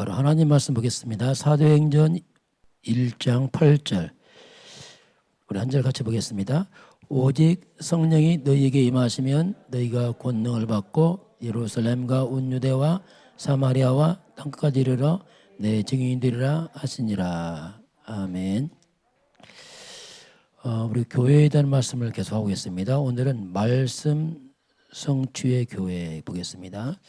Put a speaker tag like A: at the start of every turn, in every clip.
A: 바로 하나님 말씀 보겠습니다. 사도행전 1장 8절 우리 한 절 같이 보겠습니다. 오직 성령이 너희에게 임하시면 너희가 권능을 받고 예루살렘과 온 유대와 사마리아와 땅끝까지 이르러 내 증인이 되리라 하시니라. 아멘. 우리 교회에 대한 말씀을 계속하고 있습니다. 오늘은 말씀 성취의 교회 보겠습니다.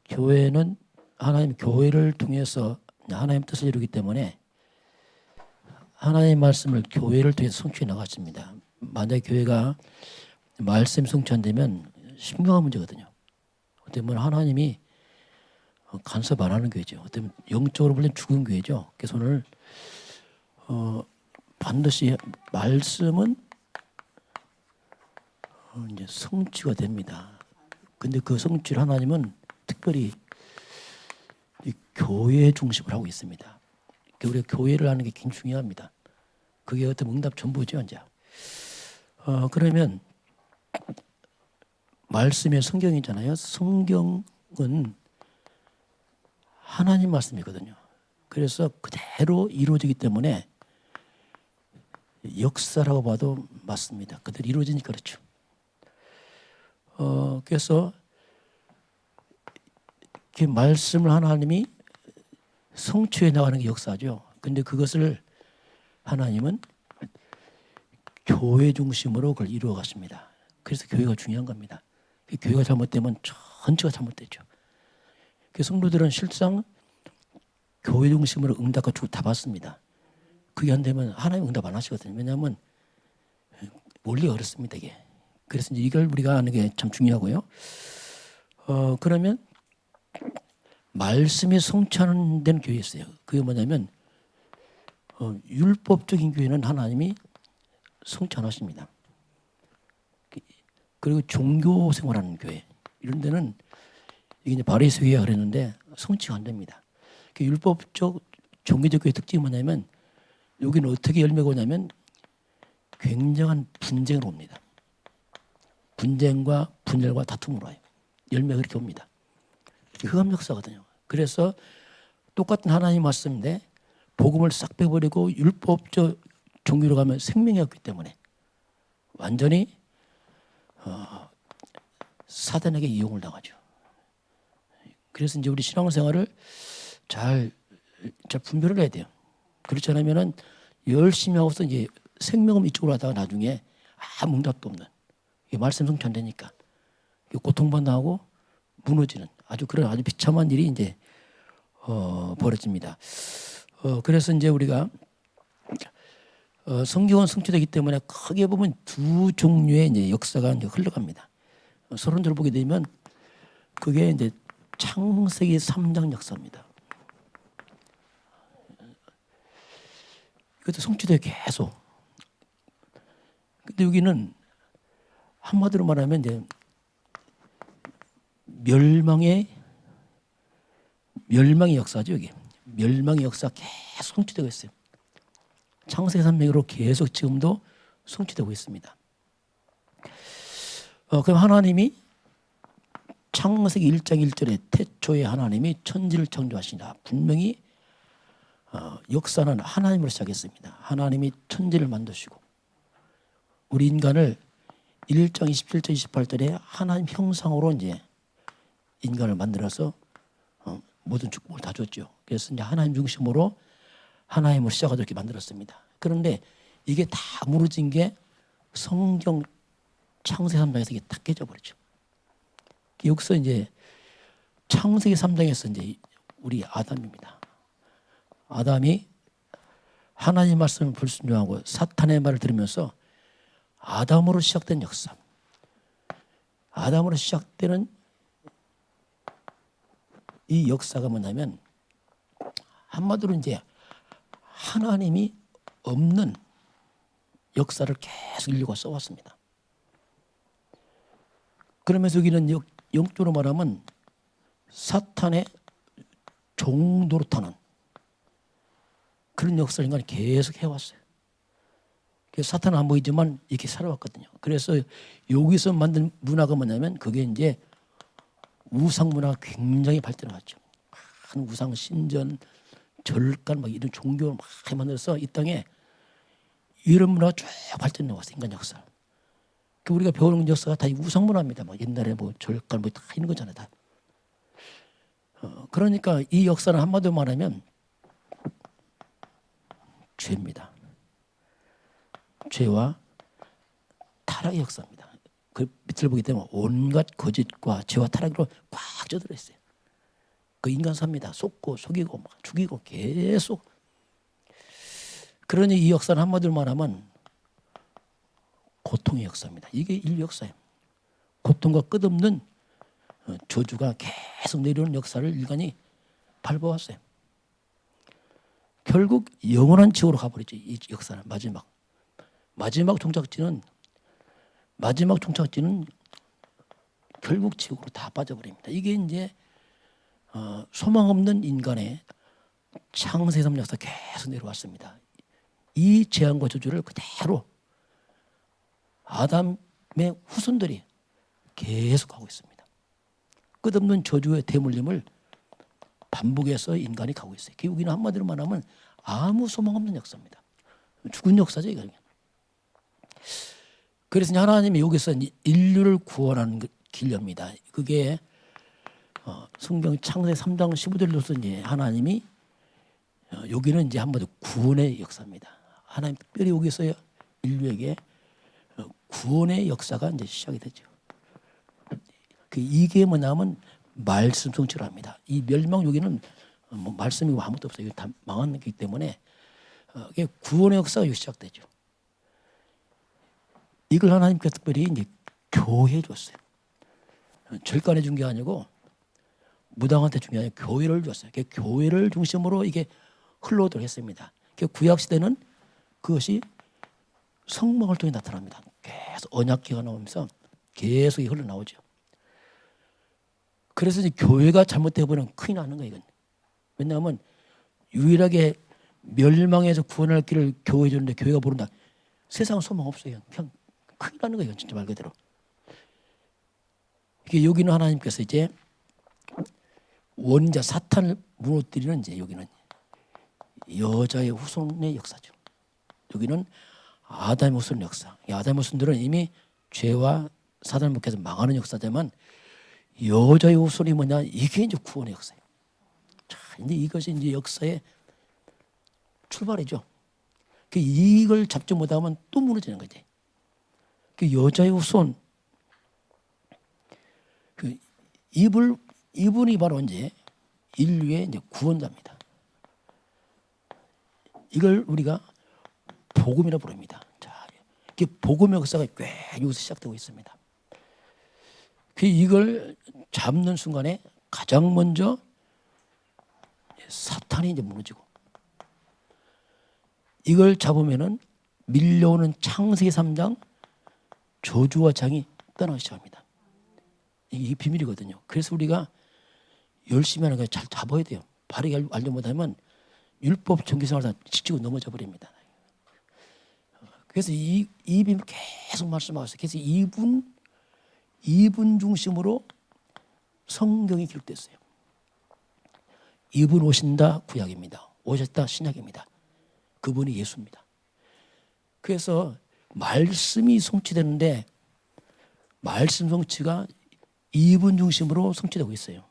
A: 교회는 하나님 교회를 통해서 하나님 뜻을 이루기 때문에 하나님의 말씀을 교회를 통해서 성취해 나갔습니다. 만약 교회가 말씀 성취 안 되면 심각한 문제거든요. 어떻게 보면 하나님이 간섭 안 하는 교회죠. 어떻게 보면 영적으로 보면 죽은 교회죠. 그래서 오늘 반드시 말씀은 이제 성취가 됩니다. 근데 그 성취를 하나님은 특별히 이 교회 중심으로 하고 있습니다. 우리가 교회를 하는 게 굉장히 중요합니다. 그게 어떤 응답 전부죠, 이제. 그러면 말씀의 성경이잖아요. 성경은 하나님 말씀이거든요. 그래서 그대로 이루어지기 때문에 역사라고 봐도 맞습니다. 그대로 이루어지니까 그렇죠. 그래서 그 말씀을 하나님이 성취해 나가는 게 역사죠. 근데 그것을 하나님은 교회 중심으로 그걸 이루어 갔습니다. 그래서 교회가 중요한 겁니다. 교회가 잘못되면 전체가 잘못되죠. 그 성도들은 실상 교회 중심으로 응답과 축복 다 받습니다. 그게 안 되면 하나님 응답 안 하시거든요. 왜냐하면 원리 어렵습니다, 이게. 그래서 이제 이걸 우리가 아는 게 참 중요하고요. 그러면 말씀이 성취하는 데는 교회에 있어요. 그게 뭐냐면 율법적인 교회는 하나님이 성취 안 하십니다. 그리고 종교 생활하는 교회 이런 데는 이게 이제 바리새 교회가 그랬는데 성취가 안 됩니다. 그 율법적 종교적 교회 특징이 뭐냐면 여기는 어떻게 열매가 오냐면 굉장한 분쟁으로 옵니다. 분쟁과 분열과 다툼으로 와요. 열매가 그렇게 옵니다. 흑암 역사거든요. 그래서 똑같은 하나님 말씀인데 복음을 싹 빼버리고 율법적 종교로 가면 생명이 없기 때문에 완전히 사단에게 이용을 당하죠. 그래서 이제 우리 신앙생활을 잘 분별을 해야 돼요. 그렇지 않으면은 열심히 하고서 이제 생명은 이쪽으로 하다가 나중에 아무 응답도 없는 말씀 성취 안 되니까 고통받나 하고 무너지는 아주 비참한 일이 이제 벌어집니다. 그래서 이제 우리가 성경은 성취되기 때문에 크게 보면 두 종류의 이제 역사가 이제 흘러갑니다. 서론들을 보게 되면 그게 이제 창세기 3장 역사입니다. 이것도 성취돼요, 계속. 근데 여기는 한마디로 말하면 이제 멸망의 역사죠, 여기. 멸망의 역사 계속 성취되고 있어요. 창세기 3장으로 계속 지금도 성취되고 있습니다. 그럼 하나님이 창세기 1장 1절에 태초에 하나님이 천지를 창조하시나 분명히 역사는 하나님으로 시작했습니다. 하나님이 천지를 만드시고 우리 인간을 1장 27절 28절에 하나님 형상으로 이제 인간을 만들어서 모든 축복을 다 줬죠. 그래서 이제 하나님 중심으로 하나님을 시작하도록 이렇게 만들었습니다. 그런데 이게 다 무너진 게 성경 창세기 3장에서 이게 다 깨져버렸죠. 여기서 이제 창세기 3장에서 이제 우리 아담입니다. 아담이 하나님 말씀을 불순종하고 사탄의 말을 들으면서 아담으로 시작된 역사. 아담으로 시작되는 이 역사가 뭐냐면 한마디로 이제 하나님이 없는 역사를 계속 인류가 써왔습니다. 그러면서 여기는 영적으로 말하면 사탄의 종도로 타는 그런 역사를 인간이 계속 해왔어요. 그래서 사탄은 안 보이지만 이렇게 살아왔거든요. 그래서 여기서 만든 문화가 뭐냐면 그게 이제 우상 문화가 굉장히 발전해왔죠. 우상 신전 절간 막 이런 종교를 막 만들어서 이 땅에 이런 문화가 쭉 발전해 왔어요. 인간 역사. 그 우리가 배우는 역사가 다 우상 문화입니다. 뭐 옛날에 뭐 절간 뭐 다 있는 거잖아요. 다. 그러니까 이 역사는 한마디로 말하면 죄입니다. 죄와 타락의 역사입니다. 그 밑을 보게 되면 온갖 거짓과 죄와 타락으로 꽉 쪄들어 있어요. 그 인간 삽니다. 속고 속이고 막 죽이고 계속. 그러니 이 역사는 한마디로 말하면 고통의 역사입니다. 이게 인류 역사예요. 고통과 끝없는 저주가 계속 내려오는 역사를 인간이 밟아왔어요. 결국 영원한 지옥으로 가버리죠. 이 역사는 마지막 종착지는 결국 지옥으로 다 빠져버립니다. 이게 이제 소망 없는 인간의 창세섬 역사 계속 내려왔습니다. 이 재앙과 저주를 그대로 아담의 후손들이 계속 하고 있습니다. 끝없는 저주의 대물림을 반복해서 인간이 가고 있어요. 결국에는 한마디로 말하면 아무 소망 없는 역사입니다. 죽은 역사죠, 이거. 그래서 하나님이 여기서 인류를 구원하는 길입니다. 그게 성경 창세 3장 15절로서 이제 하나님이 여기는 이제 한마디로 구원의 역사입니다. 하나님 특별히 여기서 인류에게 구원의 역사가 이제 시작이 되죠. 이게 뭐냐면 말씀 성취를 합니다. 이 멸망 여기는 뭐 말씀이 아무것도 없어요. 다 망한 거기 때문에 이게 구원의 역사가 시작되죠. 이걸 하나님께서 특별히 이제 교회에 줬어요. 절간에 준 게 아니고 무당한테 준 게 아니고 교회를 줬어요. 교회를 중심으로 이게 흘러오도록 했습니다. 구약 시대는 그것이 성막을 통해 나타납니다. 계속 언약궤가 나오면서 계속 흘러나오죠. 그래서 이제 교회가 잘못되어 버리면 큰일 나는 거예요. 이건. 왜냐하면 유일하게 멸망에서 구원할 길을 교회에 주는데 교회가 모른다. 세상은 소망 없어요. 그냥 큰일 나는 거예요. 진짜 말 그대로. 이게 여기는 하나님께서 이제 원자 사탄을 무너뜨리는 이제 여기는 여자의 후손의 역사죠. 여기는 아담의 후손 역사. 아담의 후손들은 이미 죄와 사단을 묶여서 망하는 역사지만 여자의 후손이 뭐냐? 이게 이제 구원의 역사예요. 자, 이제 이것이 이제 역사의 출발이죠. 이걸 잡지 못하면 또 무너지는 거지. 여자의 후손, 이분이 바로 이제 인류의 이제 구원자입니다. 이걸 우리가 복음이라 부릅니다. 자, 복음의 역사가 꽤 여기서 시작되고 있습니다. 이걸 잡는 순간에 가장 먼저 사탄이 이제 무너지고, 이걸 잡으면은 밀려오는 창세기 3장 저주와 장이 떠나기 시작합니다. 이게 비밀이거든요. 그래서 우리가 열심히 하는 거 잘 잡아야 돼요. 바르게 알지 못하면 율법 정기생활 다 지치고 넘어져 버립니다. 그래서 이 비밀 계속 말씀하고 있어요. 그래서 이분 중심으로 성경이 기록됐어요. 이분 오신다 구약입니다. 오셨다 신약입니다. 그분이 예수입니다. 그래서 말씀이 성취되는데 말씀 성취가 이분 중심으로 성취되고 있어요.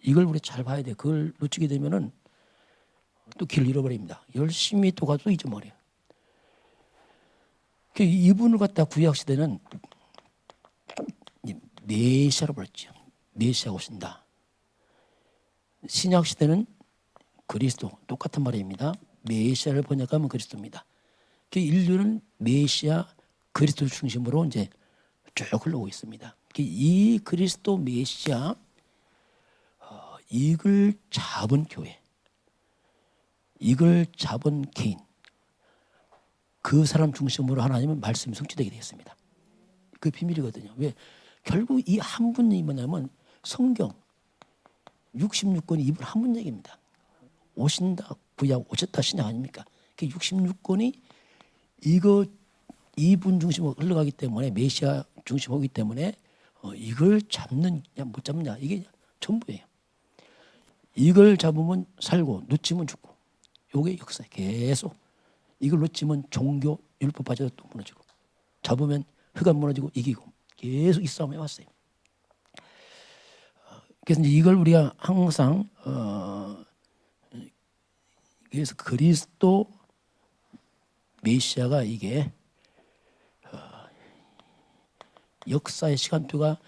A: 이걸 우리 잘 봐야 돼요. 그걸 놓치게 되면은 또 길을 잃어버립니다. 열심히 또 가도 잊어버려요. 이분을 갖다 구약 시대는 메시아로 불렀죠. 메시아 오신다. 신약 시대는 그리스도, 똑같은 말입니다. 메시아를 번역하면 그리스도입니다. 인류는 메시아 그리스도 중심으로 이제 쭉 흘러오고 있습니다. 이 그리스도 메시아 이걸 잡은 교회, 이걸 잡은 개인, 그 사람 중심으로 하나님은 말씀이 성취되게 되었습니다. 그 비밀이거든요. 왜? 결국 이 한 분이 뭐냐면 성경 66권이 이분 한 분 얘기입니다. 오신다 구약, 오셨다 신약 아닙니까? 66권이 이분 중심으로 흘러가기 때문에, 메시아 중심으로 오기 때문에 이걸 잡는, 못 잡냐, 이게 전부예요. 이걸 잡으면 살고 놓치면 죽고. 요게 역사에 계속 이걸 놓치면 종교 율법 빠져서 또 무너지고 잡으면 흑암 무너지고 이기고 계속 이 싸움 해왔어요. 그래서 이제 이걸 우리가 항상 그래서 그리스도 메시아가 이게 역사의 시간표가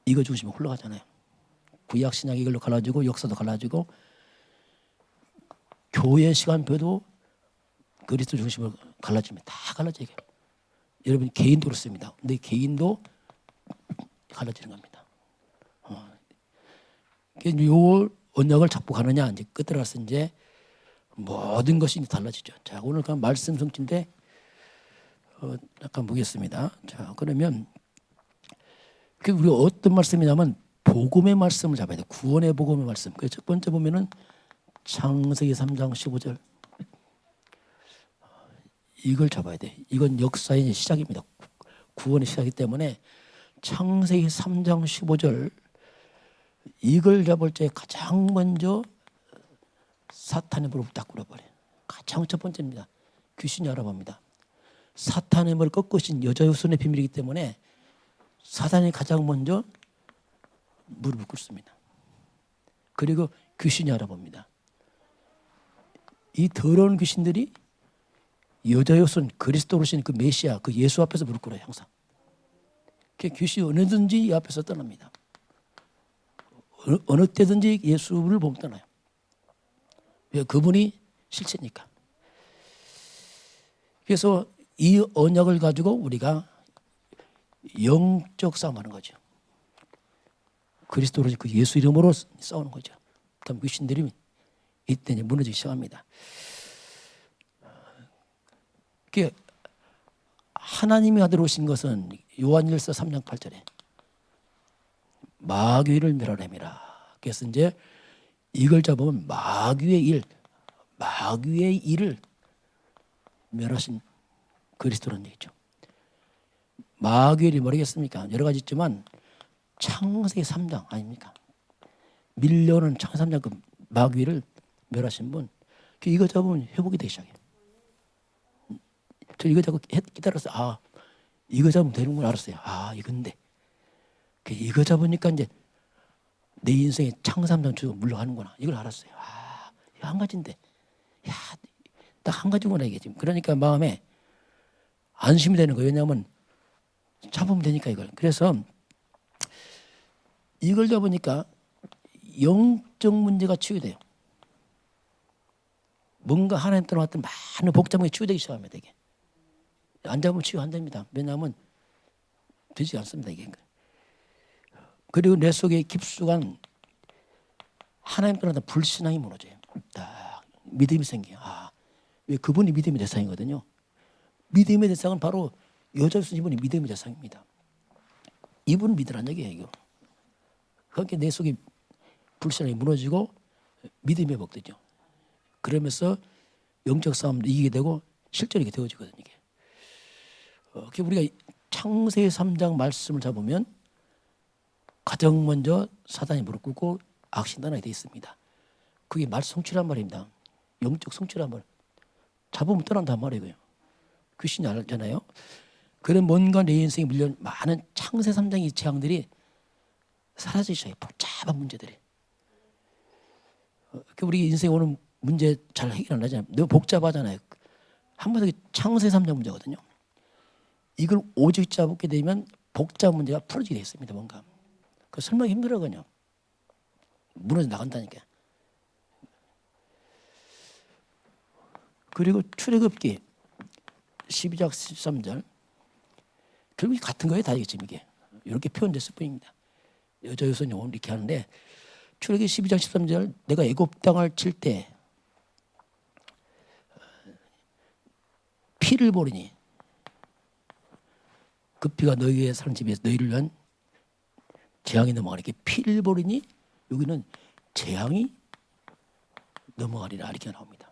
A: 이거 중심으로 흘러가잖아요. 구약 신약 이걸로 갈라지고 역사도 갈라지고 교회 시간표도 그리스도 중심으로 갈라집니다. 다 갈라져요. 여러분 개인도 그렇습니다. 근데 개인도 갈라지는 겁니다. 요 언약을 잡고 가느냐 이제 끝에 가서 이제 모든 것이 달라지죠. 자, 오늘 그 말씀 성취인데 잠깐 보겠습니다. 자, 그러면 우리 어떤 말씀이냐면 복음의 말씀을 잡아야 돼. 구원의 복음의 말씀. 그 첫 번째 보면은 창세기 3장 15절. 이걸 잡아야 돼. 이건 역사의 시작입니다. 구원의 시작이기 때문에 창세기 3장 15절 이걸 잡을 때 가장 먼저 사탄의 무릎을 딱 꿇어버려요. 가장 첫 번째입니다. 귀신이 알아봅니다. 사탄의 무릎을 꺾으신 여자의 손의 비밀이기 때문에 사탄이 가장 먼저 무릎을 꿇습니다. 그리고 귀신이 알아봅니다. 이 더러운 귀신들이 여자의 손 그리스도로 오신 그 메시아 그 예수 앞에서 무릎 꿇어요. 항상. 그 귀신이 어느든지 이 앞에서 떠납니다. 어느 때든지 예수를 보면 떠나요. 왜? 그분이 실체니까. 그래서 이 언약을 가지고 우리가 영적 싸움하는 거죠. 그리스도로 그 예수 이름으로 싸우는 거죠. 그럼 귀신들이 이때 이제 무너지기 시작합니다. 하나님이 아들 오신 것은 요한일서 3장 8절에 마귀를 멸하려니라. 그래서 이제 이걸 잡으면 마귀의 일을 멸하신 그리스도라는 얘기죠. 마귀의 일이 뭐겠습니까? 여러 가지 있지만 창세기 3장 아닙니까? 밀려오는 창세기 3장 그 마귀를 멸하신 분. 이거 잡으면 회복이 되기 시작해요. 저 이거 잡고 기다려서 이거 잡으면 되는 걸 알았어요. 이건데 이거 잡으니까 이제 내 인생에 창삼장 주고 물러가는구나. 이걸 알았어요. 이거 한 가지인데 딱 한 가지구나 이게 지금. 그러니까 마음에 안심이 되는 거예요. 왜냐하면 잡으면 되니까 이걸. 그래서 이걸 잡으니까 영적 문제가 치유돼요. 뭔가 하나님 떠나왔던 많은 복잡한 게 치유되기 시작합니다. 이게. 안 잡으면 치유 안 됩니다. 왜냐하면 되지 않습니다. 이게. 그리고 내 속에 깊숙한 하나님 떠나왔던 불신앙이 무너져요. 딱 믿음이 생겨요. 왜? 그분이 믿음의 대상이거든요. 믿음의 대상은 바로 여자였으니 이분이 믿음의 대상입니다. 이분 믿으라는 얘기예요. 이거. 그러니까 내 속에 불신앙이 무너지고 믿음이 회복되죠. 그러면서 영적 싸움도 이기게 되고 실전이 되어지거든요. 이게. 우리가 창세기 3장 말씀을 잡으면 가장 먼저 사단이 무릎 꿇고 악신 떠나게 되어 있습니다. 그게 말 성취란 말입니다. 영적 성취란 말. 잡으면 떠난단 말이에요. 귀신이 알잖아요. 그런 뭔가 내 인생에 밀려온 많은 창세 3장의 재앙들이 사라지기 시작해요. 복잡한 문제들이. 우리 인생에 오는 문제 잘 해결 안 하잖아요. 너무 복잡하잖아요. 한번 창세 3장 문제거든요. 이걸 오직 잡게 되면 복잡한 문제가 풀어지게 되어 있습니다. 뭔가. 그 설명이 힘들어거든요. 무너져 나간다니까. 그리고 출애굽기 12장 13절 결국 같은 거예요. 다 이게 지금 이게 이렇게 표현됐을 뿐입니다. 여자 여성이 오늘 이렇게 하는데 출애굽기 12장 13절 내가 애굽 땅을 칠 때 피를 보리니 그 피가 너희 위에 사는 집에서 너희를 위한 재앙이 넘어가리. 이렇게 피를 보리니 여기는 재앙이 넘어가리라 이렇게 나옵니다.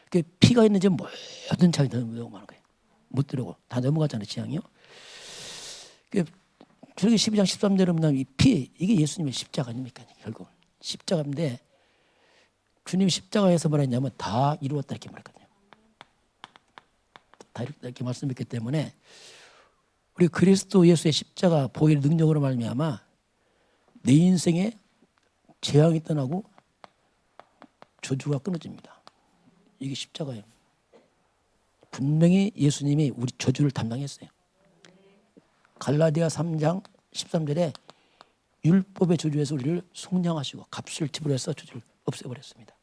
A: 그 피가 있는 집 모든 재앙이 넘어가는 거예요. 못 들어오고 다 넘어가잖아요. 재앙이요. 출애굽기 12장 13절에 보면 이 피 이게 예수님의 십자가 아닙니까? 결국 십자가인데 주님 십자가에서 말했냐면 다 이루었다 이렇게 말했거든요. 다 이루었다 이렇게 말씀했기 때문에 우리 그리스도 예수의 십자가 보혈 능력으로 말미암아 내 인생에 재앙이 떠나고 저주가 끊어집니다. 이게 십자가예요. 분명히 예수님이 우리 저주를 담당했어요. 갈라디아 3장 13절에 율법의 저주에서 우리를 속량하시고 값을 지불해서 저주를 없애버렸습니다.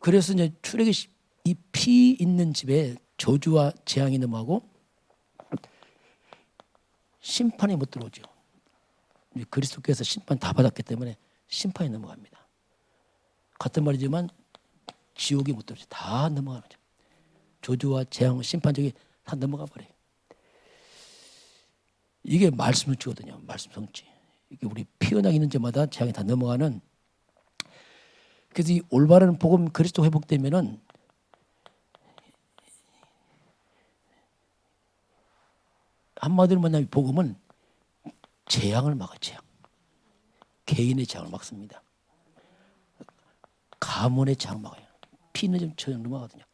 A: 그래서 이제 출애굽 이 피 있는 집에 저주와 재앙이 넘어가고 심판이 못 들어오죠. 그리스도께서 심판 다 받았기 때문에 심판이 넘어갑니다. 같은 말이지만 지옥이 못 들어오죠. 다 넘어가는 거죠. 저주와 재앙, 심판 저기 다 넘어가 버려요. 이게 말씀 성취거든요. 말씀 성취. 이게 우리 피어나게 있는 데마다 재앙이 다 넘어가는. 그래서 이 올바른 복음 그리스도 회복되면은 한마디로 뭐냐면 복음은 재앙을 막아요. 재앙. 개인의 재앙을 막습니다. 가문의 재앙 막아요. 피는 좀 재앙 넘어가거든요.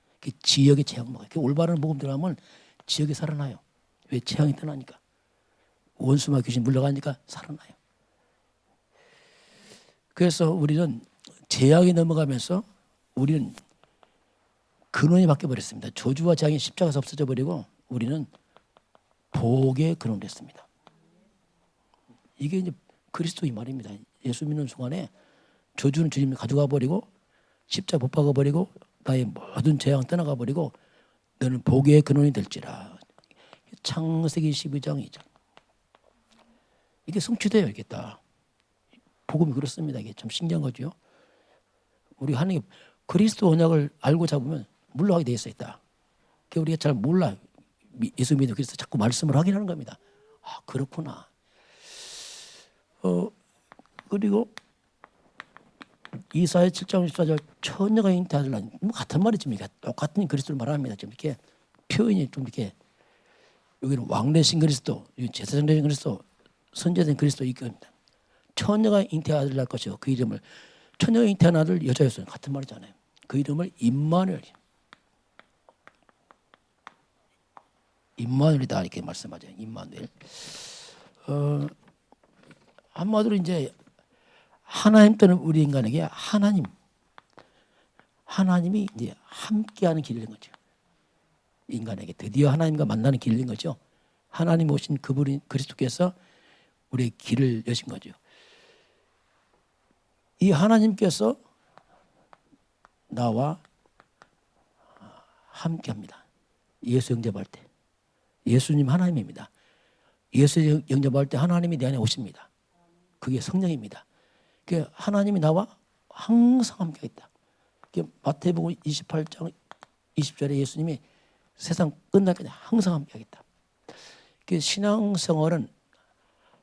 A: 지역의 재앙 막아요. 올바른 복음 들어가면 지역이 살아나요. 왜? 재앙이 떠나니까. 원수마 귀신 물러가니까 살아나요. 그래서 우리는 재앙이 넘어가면서 우리는 근원이 바뀌어 버렸습니다. 저주와 재앙이 십자가에서 없어져 버리고 우리는 복의 근원이 됐습니다. 이게 이제 그리스도의 말입니다. 예수 믿는 순간에 저주는 주님이 가져가 버리고 십자가 못 박아 버리고 나의 모든 재앙 떠나가 버리고 너는 복의 근원이 될지라. 창세기 12장 2절. 이게 성취돼요. 이게 다. 복음이 그렇습니다. 이게 참 신기한 거죠. 우리 하나님 그리스도 언약을 알고 잡으면 물러가게 돼 있다. 그게 우리가 잘 몰라. 예수 믿는 그리스도 자꾸 말씀을 확인하는 겁니다. 아 그렇구나. 그리고 이사야 7장 14절 처녀가 잉태하리라. 뭐 같은 말이지만 똑같은 그리스도를 말합니다. 지금 이렇게 표현이 좀 이렇게 여기는 왕래신 그리스도, 제사장 되신 그리스도, 선제된 그리스도 이겁니다. 처녀가 잉태하리라 할 것이요. 그 이름을 처녀가 잉태한 아들 여자였어요. 같은 말이잖아요. 그 이름을 임마누엘이다 이렇게 말씀하죠. 임마누엘. 한마디로 이제 하나님 또는 우리 인간에게 하나님이 이제 함께하는 길인 거죠. 인간에게 드디어 하나님과 만나는 길인 거죠. 하나님 오신 그분이 그리스도께서 우리의 길을 여신 거죠. 이 하나님께서 나와 함께합니다. 예수 영접할 때. 예수님 하나님입니다. 예수 영접할 때 하나님이 내 안에 오십니다. 그게 성령입니다. 하나님이 나와 항상 함께했다. 마태복음 28장 20절에 예수님이 세상 끝날까지 항상 함께하겠다. 신앙생활은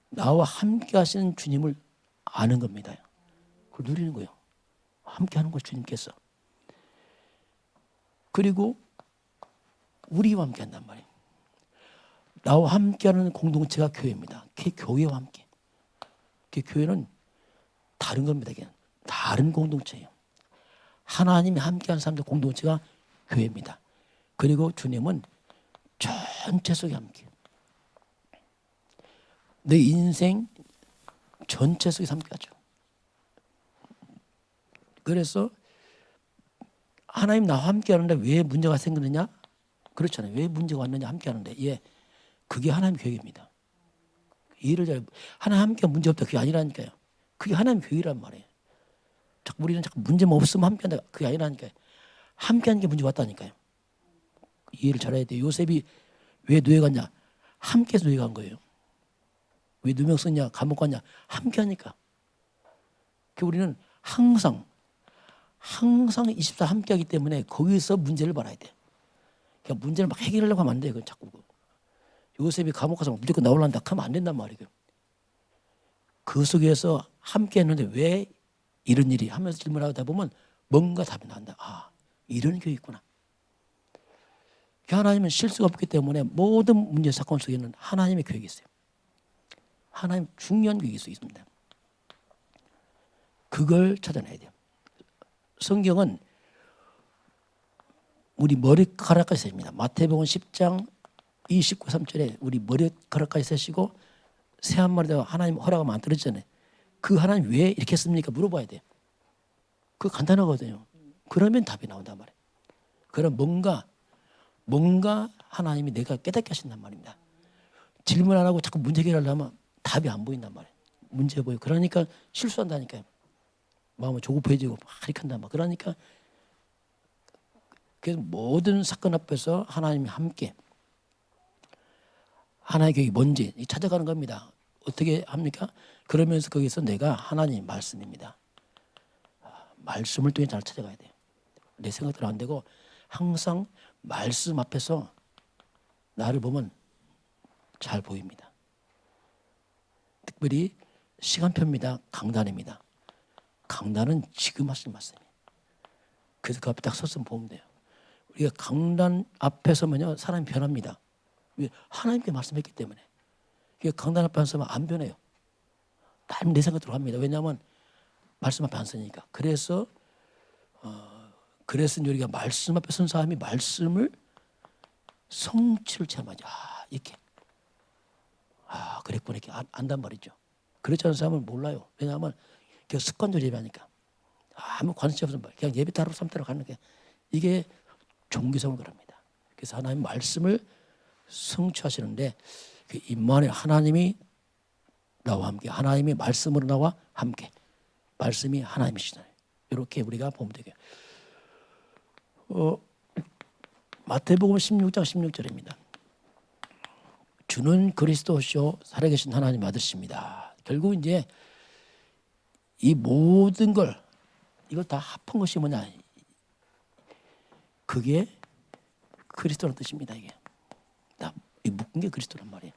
A: 나와 함께하시는 주님을 아는 겁니다. 그걸 누리는 거예요. 함께하는 거 주님께서. 그리고 우리와 함께한단 말이에요. 나와 함께하는 공동체가 교회입니다. 교회와 함께. 교회는 다른 겁니다. 그냥 다른 공동체예요. 하나님이 함께하는 사람들 공동체가 교회입니다. 그리고 주님은 전체 속에 함께. 내 인생 전체 속에 함께하죠. 그래서 하나님 나와 함께하는데 왜 문제가 생기느냐? 그렇잖아요. 왜 문제가 왔느냐? 함께하는데 그게 하나님 계획입니다. 일을 잘 하나님 함께 문제 없다 그게 아니라니까요. 그게 하나님 계획이란 말이에요. 우리는 자꾸 문제만 없으면 함께한다 그게 아니라니까요. 함께하는 게 문제 왔다니까요. 이해를 잘해야 돼요. 요셉이 왜 노예 갔냐? 함께해서 노예 간 거예요. 왜 누명 썼냐? 감옥 갔냐? 함께하니까. 우리는 항상 24 함께하기 때문에 거기서 문제를 봐야 돼. 그러니까 문제를 막 해결하려고 하면 안 돼요. 그건 자꾸. 요셉이 감옥 가서 무조건 나오려는다 하면 안 된단 말이에요. 그 속에서 함께했는데 왜 이런 일이 하면서 질문하다 보면 뭔가 답이 난다. 아, 이런 게 있구나. 하나님은 실수가 없기 때문에 모든 문제 사건 속에는 하나님의 계획이 있어요. 하나님 중요한 계획이 있습니다. 그걸 찾아내야 돼요. 성경은 우리 머리카락까지 세십니다. 마태복음 10장 29, 3절에 우리 머리카락까지 세시고 새 한 마리도 하나님 허락하면 안 떨어지잖아요. 그 하나님 왜 이렇게 했습니까? 물어봐야 돼요. 그거 간단하거든요. 그러면 답이 나온단 말이에요. 그럼 뭔가 하나님이 내가 깨닫게 하신단 말입니다. 질문 안 하고 자꾸 문제 해결하려면 답이 안 보인단 말이에요. 문제 보여. 그러니까 실수한다니까요. 마음이 조급해지고 막 이렇게 한단 말이에요. 그러니까 그래서 모든 사건 앞에서 하나님이 함께 하나의 계획이 뭔지 찾아가는 겁니다. 어떻게 합니까? 그러면서 거기서 내가 하나님 말씀입니다. 말씀을 통해 잘 찾아가야 돼요. 내 생각대로 안 되고 항상 말씀 앞에서 나를 보면 잘 보입니다. 특별히 시간표입니다. 강단입니다. 강단은 지금 하신 말씀이에요. 그래서 그 앞에 딱 서서 보면 돼요. 우리가 강단 앞에 서면요 사람이 변합니다. 하나님께 말씀했기 때문에. 강단 앞에 안 서면 안 변해요. 난 내 생각대로 합니다. 왜냐하면 말씀 앞에 안 서니까. 그래서 우리가 말씀 앞에 선 사람이 말씀을 성취를 체험하죠. 이렇게. 그랬구나 이렇게 안단 말이죠. 그렇지 않은 사람은 몰라요. 왜냐하면 습관적으로 예배하니까. 아무 관심 없는 말. 그냥 예배 따로 삼 따로 가는 게 이게 종교성을 그럽니다. 그래서 하나님 말씀을 성취하시는데 그 임마누엘 하나님이 나와 함께 하나님이 말씀으로 나와 함께 말씀이 하나님이시잖아요. 이렇게 우리가 보면 되겠어요. 마태복음 16장 16절입니다. 주는 그리스도시요 살아계신 하나님 아들이십니다. 결국 이제 이 모든 걸 이걸 다 합한 것이 뭐냐? 그게 그리스도라는 뜻입니다. 이게 다 묶은 게 그리스도란 말이에요.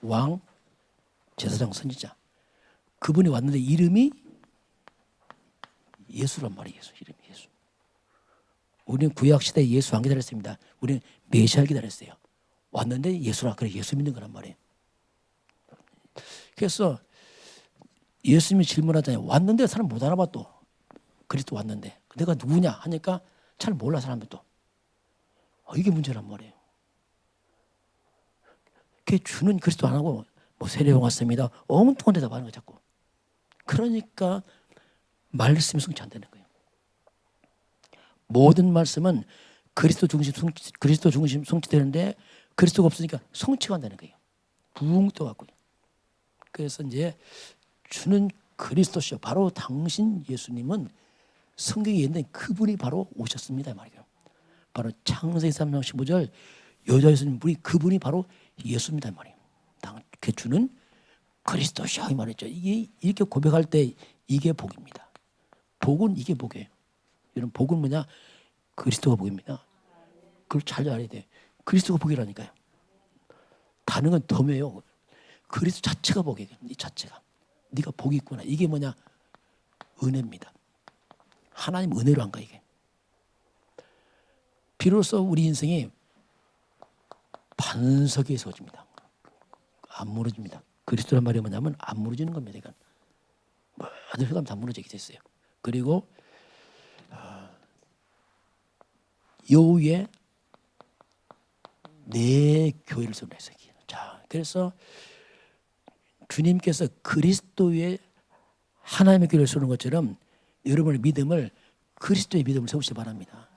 A: 왕, 제사장, 선지자. 그분이 왔는데 이름이 예수란 말이에요. 이름이 예수. 우리는 구약 시대에 예수 안 기다렸습니다. 우리는 메시아를 기다렸어요. 왔는데 예수라 그래 예수 믿는 거란 말이에요. 그래서 예수님이 질문하잖아요. 왔는데 사람 못 알아봐 또. 그리스도 왔는데 내가 누구냐 하니까 잘 몰라 사람들도. 이게 문제란 말이에요. 그 주는 그리스도 안 하고 뭐 세례용 왔습니다. 엉뚱한 데다 말하는 거 자꾸. 그러니까 말씀이 성취 안 되는 거예요. 모든 말씀은 그리스도 중심 성취되는데 그리스도가 없으니까 성취가 안 되는 거예요. 붕 떠갖고. 그래서 이제 주는 그리스도시요. 바로 당신 예수님은 성경에 있는 그분이 바로 오셨습니다 말이에요. 바로 창세기 3장 15절 여자 예수님 그분이 바로 예수입니다 말이에요. 그 주는 그리스도시요 이 말이죠. 이게 이렇게 고백할 때 이게 복입니다. 복은 이게 복이에요. 이런 복은 뭐냐? 그리스도가 복입니다. 그걸 잘 알아야 돼. 그리스도가 복이라니까요. 다른 건 덤이에요. 그리스도 자체가 복이에요. 이 자체가. 네가 복이 있구나. 이게 뭐냐? 은혜입니다. 하나님 은혜로 한 거야 이게. 비로소 우리 인생이 반석에 서집니다. 안 무너집니다. 그리스도란 말이 뭐냐면 안 무너지는 겁니다. 이건 모든 흑암 다 무너지게 됐어요. 그리고 여호의 내 교회를 세우겠어요. 자, 그래서 주님께서 그리스도의 하나님의 교회를 세우는 것처럼 여러분의 믿음을 그리스도의 믿음을 세우시기 바랍니다.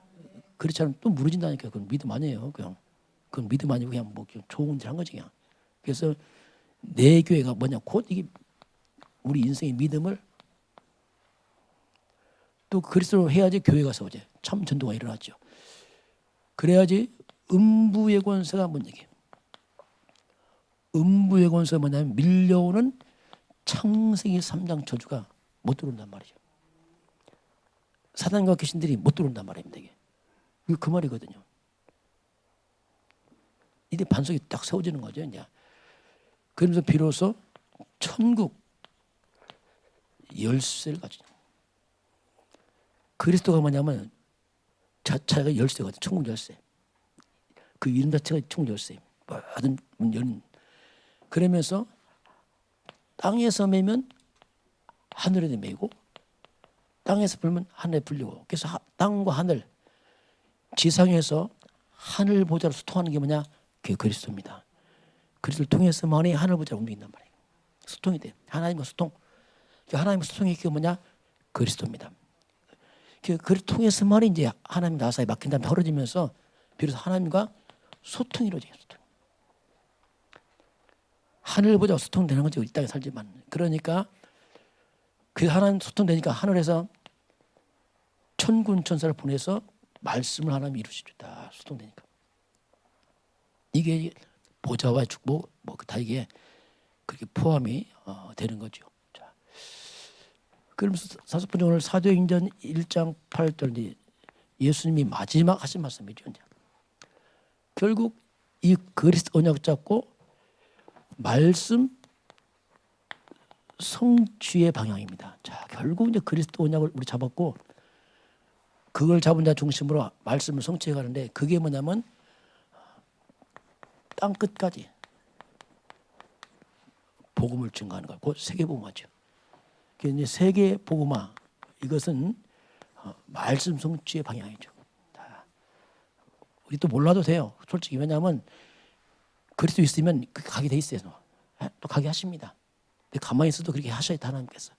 A: 그렇지 않으면 또 무너진다니까. 그건 믿음 아니에요. 그건 믿음 아니고 그냥 뭐 좋은 일 한 거지 그냥. 그래서 내 교회가 뭐냐? 곧 이게 우리 인생의 믿음을 또 그리스도로 해야지 교회가 서오지. 참 전도가 일어났죠. 그래야지 음부의 권세가 뭔 얘기예요? 음부의 권세가 뭐냐면 밀려오는 창세기 3장 저주가 못 들어온단 말이죠. 사단과 귀신들이 못 들어온단 말입니다. 이게 그 말이거든요. 이제 반석이 딱 세워지는 거죠. 이제 그러면서 비로소 천국 열쇠를 가지죠. 그리스도가 뭐냐면 자체가 열쇠거든요. 천국 열쇠. 그 이름 자체가 천국 열쇠. 모든 문 열린. 그러면서 땅에서 매면 하늘에도 매고 땅에서 불면 하늘에 불리고, 그래서 땅과 하늘, 지상에서 하늘 보좌로 소통하는 게 뭐냐? 그게 그리스도입니다. 그리스도를 통해서만이 하늘 보좌로 움직인단 말이에요. 소통이 돼요. 하나님과 소통. 하나님과 소통이 그게 뭐냐? 그리스도입니다. 그를 통해서만이 이제 하나님 나사에 막힌 다음에 헐어지면서 비로소 하나님과 소통이 이루어져요. 소통. 하늘 보좌 소통되는 거죠. 이 땅에 살지만. 그러니까 그 하나님 소통되니까 하늘에서 천군 천사를 보내서 말씀을 하나님이 이루시죠. 다 소통되니까. 이게 보좌와 축복 뭐 다 이게 그렇게 포함이 되는 거죠. 자, 그러면서 사도행전 오늘 사도행전 1장 8절 예수님이 마지막 하신 말씀이죠. 결국 이 그리스도 언약 잡고 말씀 성취의 방향입니다. 자, 결국 이제 그리스도 언약을 우리 잡았고 그걸 잡은 자 중심으로 말씀을 성취해 가는데 그게 뭐냐면 땅 끝까지 복음을 증거하는 거예요. 곧 세계 복음화죠. 이제 세계 복음화 이것은 말씀 성취의 방향이죠. 우리 또 몰라도 돼요. 솔직히 왜냐하면 그리스도 있으면 가게 돼 있어요. 또 가게 하십니다. 근데 가만히 있어도 그렇게 하셔야 돼 하나님께서.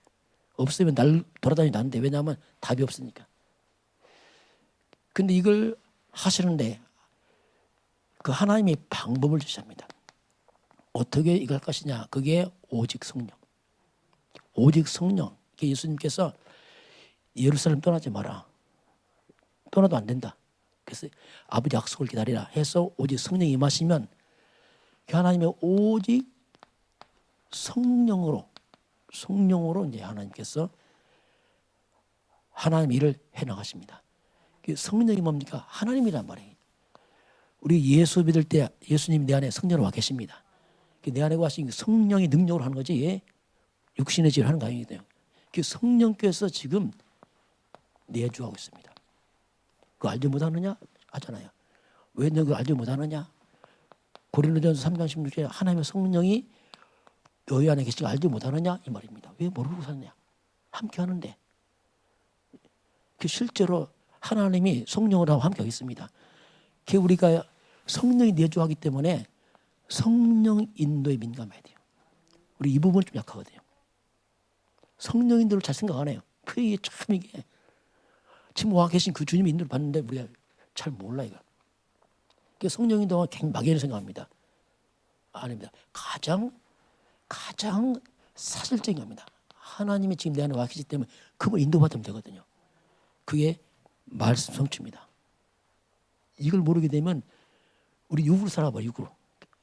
A: 없으면 날 돌아다니지 않는데 왜냐하면 답이 없으니까. 근데 이걸 하시는데 그 하나님이 방법을 주십니다. 어떻게 이걸 할 것이냐. 그게 오직 성령. 오직 성령. 예수님께서 예루살렘 떠나지 마라. 떠나도 안 된다. 그래서 아버지 약속을 기다리라 해서 오직 성령이 임하시면 하나님의 오직 성령으로 이제 하나님께서 하나님 일을 해나가십니다. 성령이 뭡니까? 하나님이란 말이에요. 우리 예수 믿을 때 예수님 내 안에 성령으로 와 계십니다. 내 안에 와신 성령의 능력으로 하는 거지 육신의 질을 하는 거 아니거든요. 성령께서 지금 내주하고 있습니다. 그거 알지 못하느냐? 하잖아요. 왜 너 그거 알지 못하느냐? 고린도전서 3장 16절에 하나님의 성령이 너희 안에 계신 거 알지 못하느냐? 이 말입니다. 왜 모르고 사느냐? 함께 하는데. 실제로 하나님이 성령으로 함께 하겠습니다. 우리가 성령이 내주하기 때문에 성령 인도에 민감해야 돼요. 우리 이 부분 좀 약하거든요. 성령 인도를 잘 생각 안 해요. 이게 참 이게 지금 와 계신 그 주님 인도를 받는데 우리가 잘 몰라 이거. 성령 인도가 굉장히 막연히 생각합니다. 아닙니다. 가장 사실적인 겁니다. 하나님이 지금 내 안에 와 계시기 때문에 그걸 인도받으면 되거든요. 그게 말씀 성취입니다. 이걸 모르게 되면 우리 육으로 살아버려. 육으로.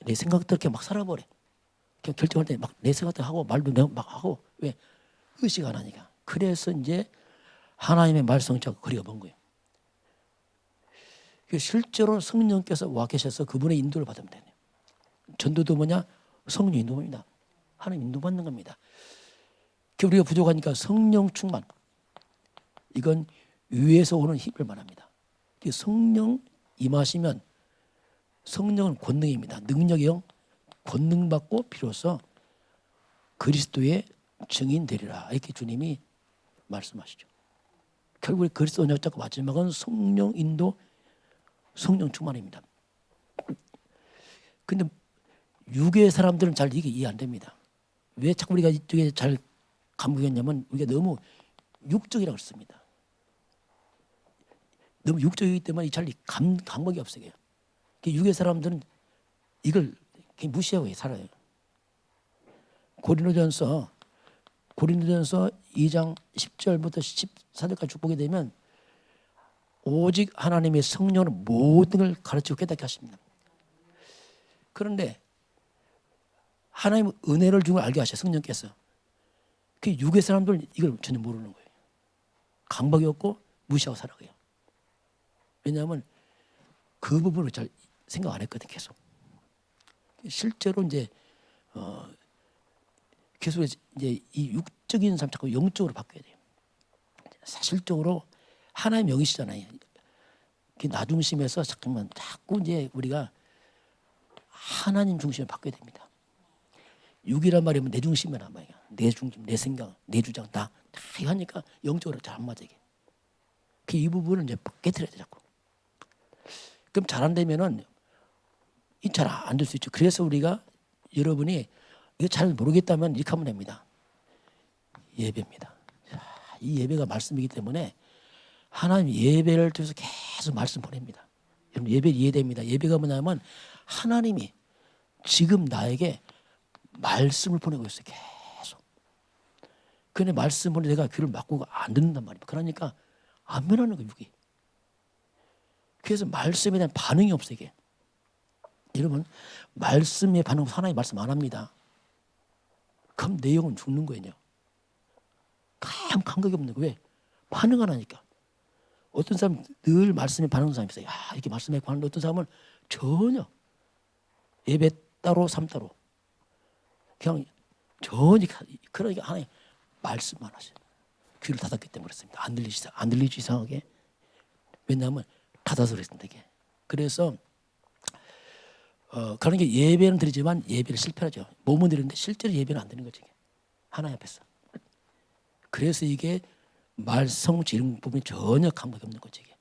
A: 내 생각대로 이렇게 막 살아버려. 그냥 결정할 때 막 내 생각대로 하고 말도 막 하고 왜? 의식 안 하니까. 그래서 이제 하나님의 말씀 성취가 거리가 먼 거예요. 실제로 성령께서 와 계셔서 그분의 인도를 받으면 되네요. 전도도 뭐냐? 성령 인도입니다. 하나님 인도받는 겁니다. 우리가 부족하니까 성령 충만. 이건 위에서 오는 힘을 말합니다. 성령 임하시면 성령은 권능입니다. 능력이요. 권능받고 비로소 그리스도의 증인 되리라. 이렇게 주님이 말씀하시죠. 결국 그리스도 언약 잡고 마지막은 성령 인도, 성령 충만입니다. 근데 육의 사람들은 잘 이게 이해 안 됩니다. 왜 자꾸 우리가 이쪽에 잘 감격했냐면 우리가 너무 육적이라고 했습니다. 너무 육적이기 때문에 잘 감각이 없어요. 육의 사람들은 이걸 무시하고 살아요. 고린도전서 2장 10절부터 14절까지 쭉 보게 되면 오직 하나님의 성령으로 모든 걸 가르치고 깨닫게 하십니다. 그런데 하나님의 은혜를 주는 걸 알게 하셔요. 성령께서. 육의 사람들은 이걸 전혀 모르는 거예요. 감각이 없고 무시하고 살아가요. 왜냐하면 그 부분을 잘 생각 안 했거든 계속. 실제로 이제 계속 이제 이 육적인 삶 자꾸 영적으로 바꿔야 돼요. 사실적으로 하나님 영이시잖아요. 나 중심에서 잠깐만 자꾸 이제 우리가 하나님 중심에 바꿔야 됩니다. 육이란 말이면 내 중심이란 말이야. 내 중심, 내 생각, 내 주장 다 이거 하니까 영적으로 잘 안 맞아 이게. 이 부분을 이제 깨트려야 돼 자꾸. 그럼 잘 안 되면은 잘 안 될 수 있죠. 그래서 우리가 여러분이 이거 잘 모르겠다면 이렇게 하면 됩니다. 예배입니다. 이 예배가 말씀이기 때문에 하나님 예배를 통해서 계속 말씀 보냅니다. 여러분 예배 이해됩니다. 예배가 뭐냐면 하나님이 지금 나에게 말씀을 보내고 있어요. 계속. 근데 말씀을 내가 귀를 막고 안 듣는단 말입니다. 그러니까 안 변하는 거예요. 육이. 그래서 말씀에 대한 반응이 없어요. 이게. 여러분 말씀에 반응 하나님 말씀 안 합니다. 그럼 내 영은 죽는 거예요. 아무 감각이 없는 거예요. 왜? 반응 안 하니까. 어떤 사람은 늘 말씀에 반응하는 사람이 있어요. 이렇게 말씀에 반응하는 어떤 사람은 전혀 예배 따로 삶 따로 그냥 전혀 그러니까 하나님 말씀만 하셔요. 귀를 닫았기 때문에 그렇습니다. 안 들리지 이상하게. 왜냐하면 닫아서 그랬습니다. 이게. 그래서 그런 게 예배는 드리지만 예배를 실패하죠. 몸은 드리는데 실제로 예배는 안 되는 거죠. 이게. 하나님 앞에서. 그래서 이게 말성취 이런 부분이 전혀 감각이 없는 거죠. 이게.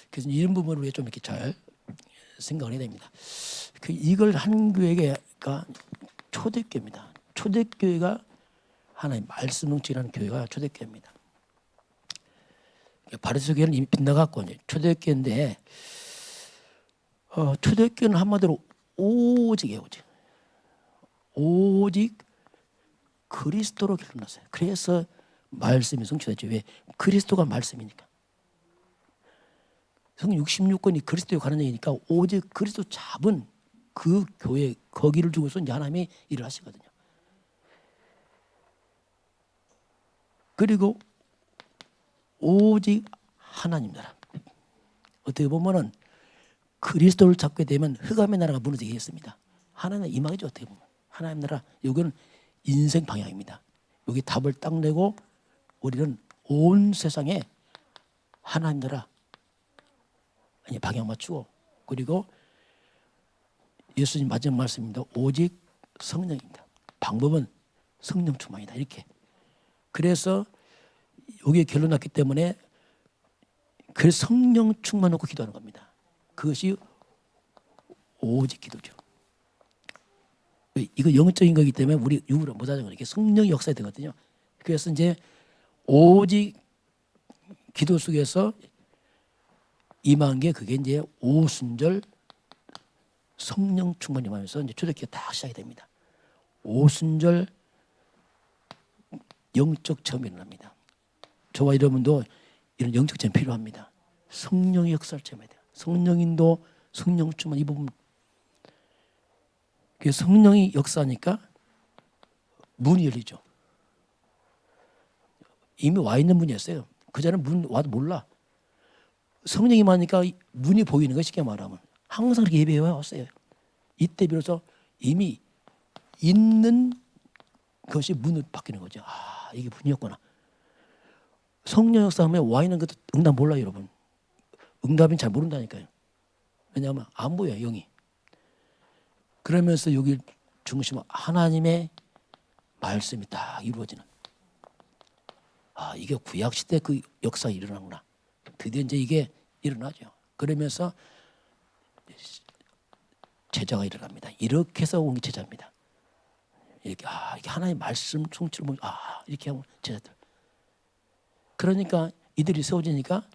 A: 그래서 이런 부분을 우리가 좀 이렇게 잘 생각을 해야 됩니다. 이걸 한 교회가 초대교회입니다. 초대교회가 하나님 말씀 성취라는 교회가 초대교회입니다. 바리새 교회는 이미 빗나갔고 초대교회인데 초대교회는 한마디로 오직이에요. 오직 그리스도로 길러놨어요. 그래서 말씀이 성취되죠. 왜? 그리스도가 말씀이니까. 성경 66권이 그리스도에 관한 얘기니까 오직 그리스도 잡은 그 교회 거기를 두고서 이제 하나님이 일을 하시거든요. 그리고 오직 하나님 나라. 어떻게 보면은 그리스도를 잡게 되면 흑암의 나라가 무너지게 했습니다. 하나님의 임하겠죠. 어떻게 보면 하나님 나라 여기는 인생 방향입니다. 여기 답을 딱 내고 우리는 온 세상에 하나님 나라 방향 맞추고 그리고 예수님 마지막 말씀입니다. 오직 성령입니다. 방법은 성령 충만이다. 이렇게. 그래서 여기에 결론 났기 때문에 그 성령 충만 놓고 기도하는 겁니다. 그것이 오직 기도죠. 이거 영적인 거기 때문에 우리 육으로 못 하는 거니까 성령이 역사해야 되거든요. 그래서 이제 오직 기도 속에서 임한 게 그게 이제 오순절 성령 충만이 임하면서 이제 초대교회가 딱 시작이 됩니다. 오순절 영적 체험이 일어납니다. 저와 여러분도 이런 영적 체험 필요합니다. 성령의 역사를 체험해야 돼요. 성령인도 성령 충만 이 부분. 성령이 역사하니까 문이 열리죠. 이미 와 있는 문이었어요. 그전에는 문 와도 몰라. 성령이 많으니까 문이 보이는 거 쉽게 말하면. 항상 그렇게 예배해 왔어요. 이때 비로소 이미 있는 것이 문으로 바뀌는 거죠. 이게 문이었구나. 성령 역사하면 와 있는 것도 응답 몰라요, 여러분. 응답은 잘 모른다니까요. 왜냐하면 안 보여요, 영이. 그러면서 여기 중심은 하나님의 말씀이 딱 이루어지는. 이게 구약시대 그 역사가 일어나구나. 드디어 이제 이게 일어나죠. 그러면서 제자가 일어납니다. 이렇게 해서 온 게 제자입니다. 이렇게 이게 하나님의 말씀 성취를 보면 이렇게 하면 제자들. 그러니까 이들이 세워지니까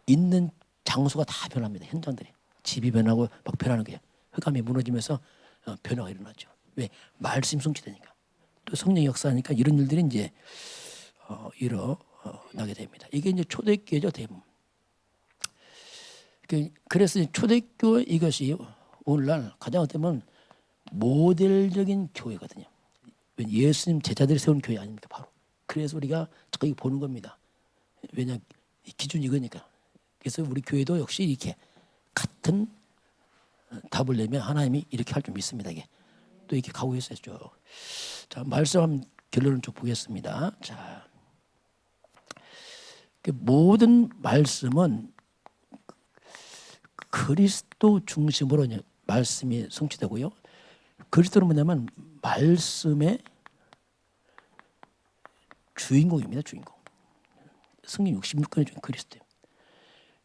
A: 있는 장소가 다 변합니다. 현장들이. 집이 변하고 막 변하는 거예요. 흑암이 무너지면서 변화가 일어나죠. 왜? 말씀 성취되니까. 또 성령의 역사하니까 이런 일들이 이제 일어나게 됩니다. 이게 이제 초대교회죠, 대부분. 그래서 초대교회 이것이 오늘날 가장 어떻게 보면 모델적인 교회거든요. 예수님 제자들이 세운 교회 아닙니까, 바로. 그래서 우리가 저기 보는 겁니다. 왜냐, 기준이 이거니까. 그래서 우리 교회도 역시 이렇게 같은 답을 내면 하나님이 이렇게 할 줄 믿습니다. 이게 또 이렇게 가고 있었죠. 자, 말씀 결론을 좀 보겠습니다. 자, 모든 말씀은 그리스도 중심으로 말씀이 성취되고요. 그리스도는 뭐냐면 말씀의 주인공입니다. 주인공. 성경 66권의 중에 그리스도예요.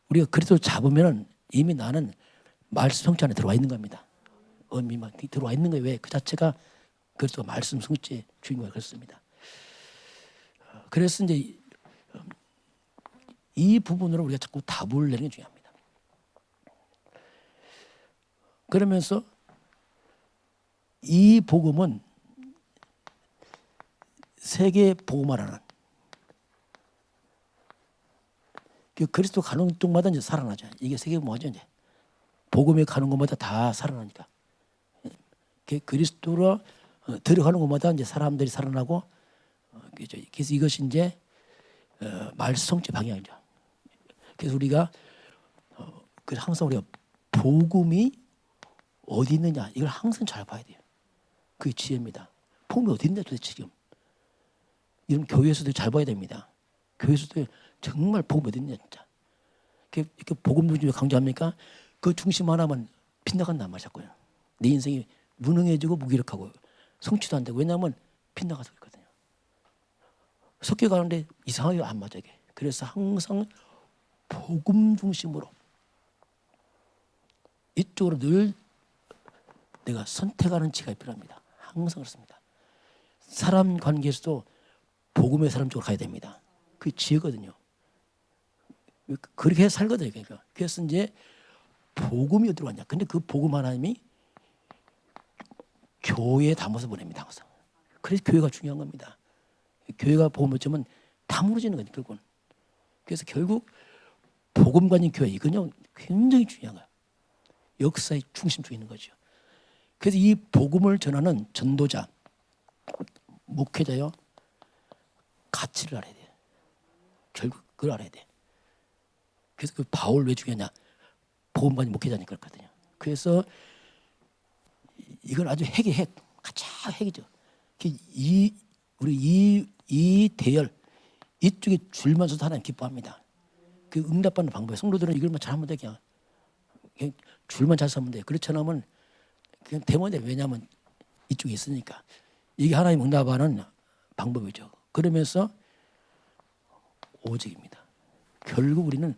A: 우리가 그리스도를 잡으면 이미 나는 말씀 성취 안에 들어와 있는 겁니다. 의미만 들어와 있는 거예요. 왜? 그 자체가 그리스도가 말씀 성취의 주인공이 그렇습니다. 그래서 이제 이 부분으로 우리가 자꾸 답을 내는 게 중요합니다. 그러면서 이 복음은 세계 복음화라는 그리스도 가는 쪽마다 이제 살아나죠. 이게 세계 복음화죠. 이제 복음에 가는 곳마다 다 살아나니까 그리스도로 들어가는 곳마다 이제 사람들이 살아나고 그래서 이것이 이제 말씀 성취 방향이죠. 그래서 우리가 그래서 항상 우리가 복음이 어디 있느냐 이걸 항상 잘 봐야 돼요. 그게 지혜입니다. 복음이 어디 있냐 도대체 지금. 이런 교회에서도 잘 봐야 됩니다. 교회에서도 정말 복음 어디 있냐 진짜. 이렇게 복음 중에 강조합니까? 그 중심 하나만 빗나간단 말 자꾸요. 내 인생이 무능해지고 무기력하고 성취도 안 되고 왜냐하면 빗나가서 그렇거든요. 섞여 가는데 이상하게 안 맞아 이게. 그래서 항상 복음 중심으로 이쪽으로 늘 내가 선택하는 지가 필요합니다. 항상 그렇습니다. 사람 관계에서도 복음의 사람 쪽으로 가야 됩니다. 그게 지혜거든요. 그렇게 해서 살거든요. 그러니까. 그래서 이제 복음이 어디로 왔냐. 근데 그 복음 하나님이 교회에 담아서 보냅니다. 항상. 그래서 교회가 중요한 겁니다. 교회가 복음 못 주면 다 무너지는 거죠. 결국은. 그래서 결국 복음 가진 교회 이건요 굉장히 중요한 거예요. 역사의 중심쪽에 있는 거죠. 그래서 이 복음을 전하는 전도자, 목회자요 가치를 알아야 돼요. 결국 그걸 알아야 돼. 그래서 그 바울 왜 중요하냐? 복음 가진 목회자니까 그렇거든요. 그래서 이건 아주 핵이 핵, 가장 핵이죠. 우리 이 대열 이쪽에 줄만 서도 하나님 기뻐합니다. 그 응답받는 방법에 성도들은 이걸만 잘하면 돼 그냥 줄만 잘 서면 돼. 그렇지 않으면 그냥 되면 돼. 왜냐하면 이쪽에 있으니까 이게 하나님 응답하는 방법이죠. 그러면서 오직입니다. 결국 우리는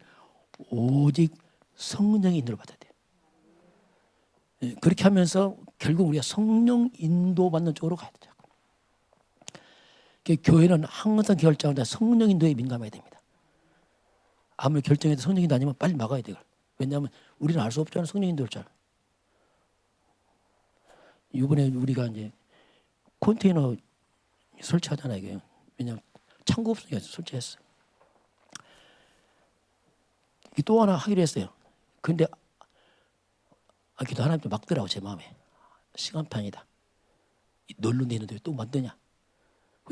A: 오직 성령의 인도를 받아야 돼요. 그렇게 하면서 결국 우리가 성령 인도받는 쪽으로 가야 되죠. 교회는 항상 결정할 때 성령 인도에 민감해야 됩니다. 아무리 결정해도 성령 인도 아니면 빨리 막아야 돼요. 왜냐하면 우리는 알 수 없잖아요. 성령 인도를 잘. 이번에 우리가 이제 컨테이너 설치하잖아요. 이게. 왜냐하면 창고 없으니까 설치했어요. 또 하나 하기로 했어요. 그런데 기도 하나님 좀 막더라고 제 마음에. 시간판이다. 널로 내는데 또 만드냐.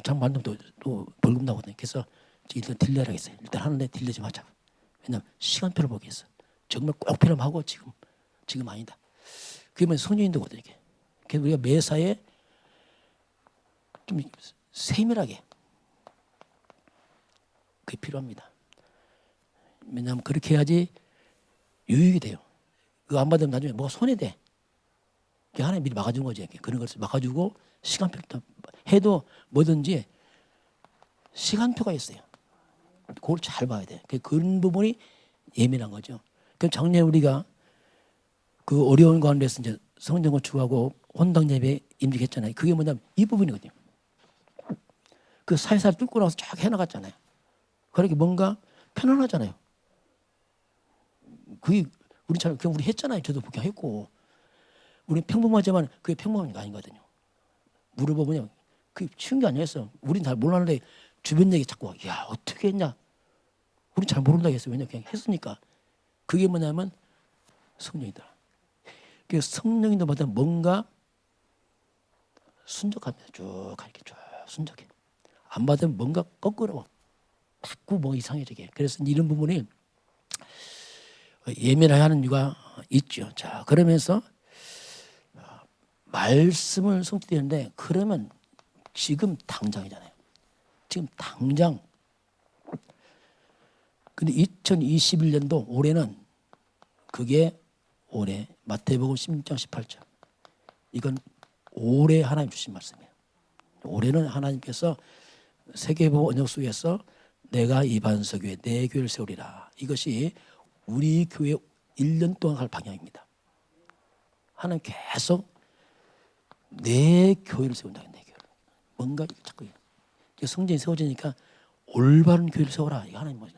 A: 장 만들면 또 벌금 나거든요. 그래서 일단 딜레이라고 했어요. 일단 하는데 딜레이 좀 하자. 왜냐면 시간표를 보겠어. 정말 꼭 필요하면 하고 지금 아니다. 그게 뭐 성령인도거든요. 이게. 그래서 우리가 매사에 좀 세밀하게 그게 필요합니다. 왜냐하면 그렇게 해야지 유익이 돼요. 그거 안 받으면 나중에 뭐가 손해돼. 그게 하나님 미리 막아준 거지. 그런 것을 막아주고 시간표를 해도 뭐든지 시간표가 있어요. 그걸 잘 봐야 돼. 그런 부분이 예민한 거죠. 그럼 작년에 우리가 그 어려운 가운데서 이제 성령을 추구하고 혼당 예배 임직했잖아요. 그게 뭐냐면 이 부분이거든요. 그 사회사를 뚫고 나서 쫙 해나갔잖아요. 그러니까 뭔가 편안하잖아요. 그게 우리처럼 그냥 우리 했잖아요. 저도 그냥 했고 우리 평범하지만 그게 평범한 게 아니거든요. 물어보면 그게 쉬운 게 아니었어. 우린 잘 몰랐는데 주변 얘기 자꾸 야 어떻게 했냐. 우린 잘 모른다고 했어요. 왜냐면 그냥 했으니까. 그게 뭐냐면 성령이다. 그래서 성령인도 마다 뭔가 순적합니다. 쭉 이렇게 쭉 순적해. 안 받으면 뭔가 거꾸로 자꾸 뭐 이상해지게. 그래서 이런 부분이 예민하게 하는 이유가 있죠. 자 그러면서 말씀을 성취되는데 그러면 지금 당장이잖아요. 지금 당장. 근데 2021년도 올해는 그게 올해 마태복음 16장 18절. 이건 올해 하나님 주신 말씀이에요. 올해는 하나님께서 세계보고 언약 속에서 내가 이 반석 위에 내 교회를 세우리라. 이것이 우리 교회 1년 동안 갈 방향입니다. 하나님 계속 내 교회를 세운다. 내 교회를. 뭔가 자꾸 성전이 세워지니까 올바른 교회를 세워라. 이거 하나님 뭐냐?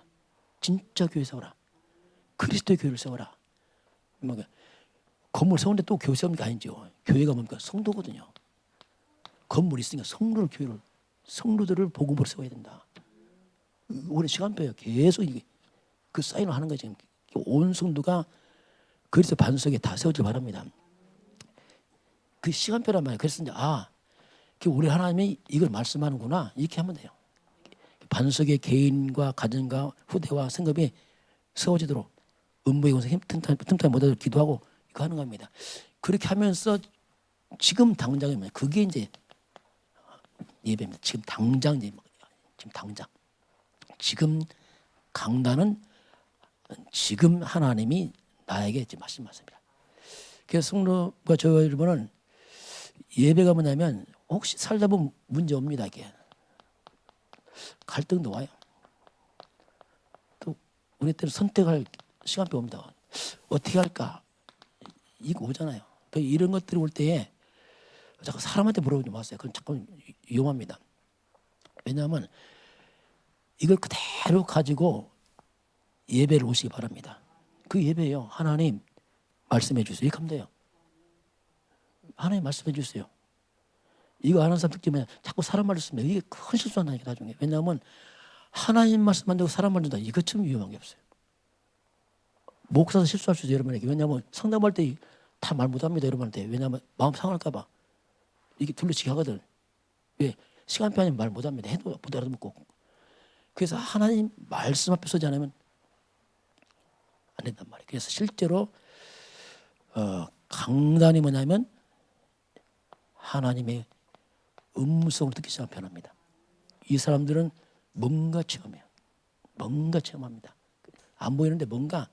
A: 진짜 교회 세워라. 그리스도의 교회를 세워라. 뭔가 건물 세우는데 또 교회 세우는 게 아니죠. 교회가 뭡니까? 성도거든요. 건물이 있으니까 성도들을 복음으로 세워야 된다. 올해 시간표예요. 계속 이게 그 사인을 하는 거죠. 온 성도가 그리스도 반석에 다 세워질 바랍니다. 그 시간표란 말이에요. 그래서 이제 우리 하나님이 이걸 말씀하는구나 이렇게 하면 돼요. 반석의 개인과 가정과 후대와 성급이 세워지도록 음부의 공성 틈틈이 못하도록 기도하고 이거 하는 겁니다. 그렇게 하면서 지금 당장이면 그게 이제 예배입니다. 지금 당장 지금 강단은 지금 하나님이 나에게 말씀하십니다. 그래서 성도가 저 여러분은 예배가 뭐냐면 혹시 살다 보면 문제 옵니다. 이게 갈등도 와요. 또 우리 때는 선택할 시간표 옵니다. 어떻게 할까? 이거 오잖아요. 이런 것들이 올 때에 자꾸 사람한테 물어보지 마세요. 그건 자꾸 위험합니다. 왜냐하면 이걸 그대로 가지고 예배를 오시기 바랍니다. 그 예배예요. 하나님 말씀해 주세요. 이렇게 하면 돼요. 하나님 말씀해 주세요. 이거 아는 사람 특징은 자꾸 사람 말을 쓰면 이게 큰 실수한다니까 나중에. 왜냐하면 하나님 말씀 안 되고 사람 말 준다. 이것처럼 위험한 게 없어요. 목사도 실수할 수 있어요. 여러분에게. 왜냐하면 상담할 때 다 말 못합니다. 여러분한테. 왜냐하면 마음 상할까 봐. 이게 둘러치기 하거든. 왜? 시간표 아니면 말 못합니다. 해도 못 알아듣고. 그래서 하나님 말씀 앞에 서지 않으면 안 된단 말이에요. 그래서 실제로 강단이 뭐냐면 하나님의 음성을 듣기 시작하면 변합니다. 이 사람들은 뭔가 체험해요. 뭔가 체험합니다. 안 보이는데 뭔가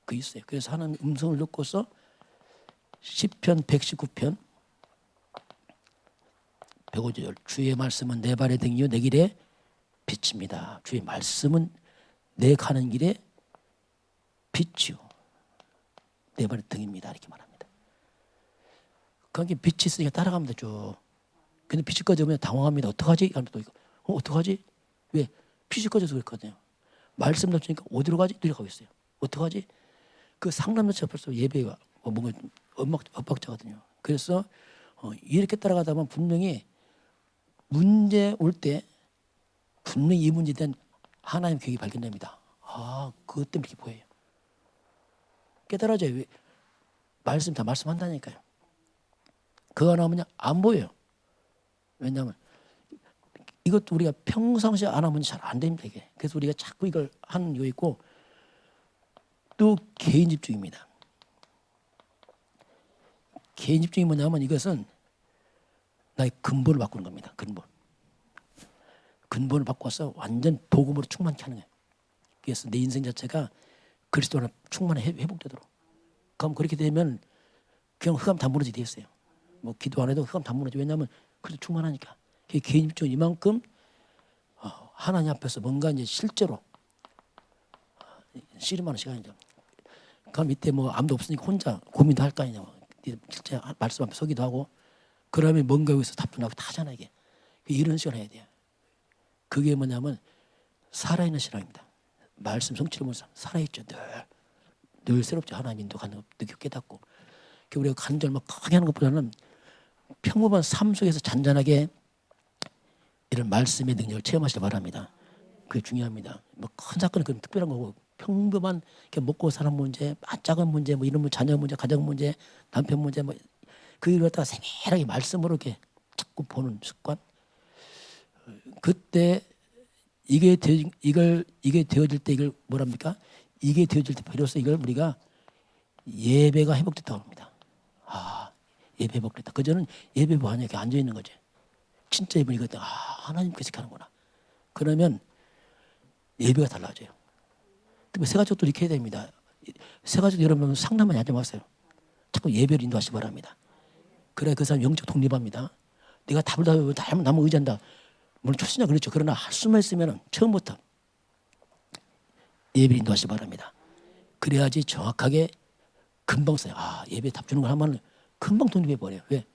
A: 그 있어요. 그래서 하나님 음성을 듣고서 시편 119편 105절 주의 말씀은 내 발의 등이요 내 길에 빛입니다. 주의 말씀은 내 가는 길에 빛이요 내 발의 등입니다. 이렇게 말합니다. 거기 빛이 있으니까 따라가면 되죠. 근데 빛이 꺼지면 당황합니다. 어떡하지? 어떡하지? 왜? 빛이 꺼져서 그랬거든요. 말씀 넣으니까 어디로 가지? 이렇게 가고 있어요. 어떡하지? 그 상담 자체가 벌써 예배가 뭔가 엇박자거든요. 그래서 이렇게 따라가다 보면 분명히 문제 올 때 분명히 이 문제에 대한 하나님 계획이 발견됩니다. 그것 때문에 이렇게 보여요. 깨달아져요. 말씀 다 말씀한다니까요. 그거 하나면 안 보여요. 왜냐하면 이것도 우리가 평상시에 안 하면 잘 안 됩니다. 이게. 그래서 우리가 자꾸 이걸 하는 이유 있고 또 개인 집중입니다. 개인 집중이 뭐냐면 이것은 나의 근본을 바꾸는 겁니다. 근본을 바꿔서 완전 복음으로 충만케 하는 거예요. 그래서 내 인생 자체가 그리스도 안에 충만히 회복되도록. 그럼 그렇게 되면 그냥 흑암 다 무너지게 돼 있어요. 뭐 기도 안 해도 흑암 다 무너져. 왜냐하면 그래도 충만하니까. 개인 집중은 이만큼 하나님 앞에서 뭔가 이제 실제로 씨름하는 시간이죠. 그럼 이때 뭐 아무도 없으니까 혼자 고민도 할 거 아니냐. 실제 말씀 앞에 서기도 하고 그러면 뭔가 여기서 답변하고 다 하잖아 이게. 이런 시간을 해야 돼요. 그게 뭐냐면 살아있는 신앙입니다. 말씀 성취를 보면서 살아있죠. 늘 새롭죠. 하나님 인도하는 느끼고 깨닫고. 우리가 간절 막 크게 하는 것보다는 평범한 삶 속에서 잔잔하게 이런 말씀의 능력을 체험하시길 바랍니다. 그게 중요합니다. 뭐 큰 사건은 그런 특별한 거고 평범한 먹고 사는 문제, 작은 문제, 뭐 이런 자녀 문제, 가정 문제, 남편 문제, 뭐 그걸 갖다가 세밀하게 말씀으로 이렇게 자꾸 보는 습관. 그때 이게 되어질 때 이걸 뭐랍니까? 이게 되어질 때 비로소 이걸 우리가 예배가 회복됐다고 합니다. 예배 회복됐다. 그저는 예배 뭐 하냐 이렇게 앉아 있는 거지. 진짜 예배 이거다. 하나님께서 이렇게 하는구나. 그러면 예배가 달라져요. 특히 새가족도 이렇게 해야 됩니다. 새가족 여러분 상담만 하지 마세요. 자꾸 예배를 인도하시기 바랍니다. 그래 그 사람 영적 독립합니다. 내가 답을 나만 의지한다. 물론 초신자 그렇죠. 그러나 할 수만 있으면 처음부터 예배 인도하시기 바랍니다. 그래야지 정확하게 금방 써요. 예배 답 주는 걸 하면 금방 독립해 버려요. 왜?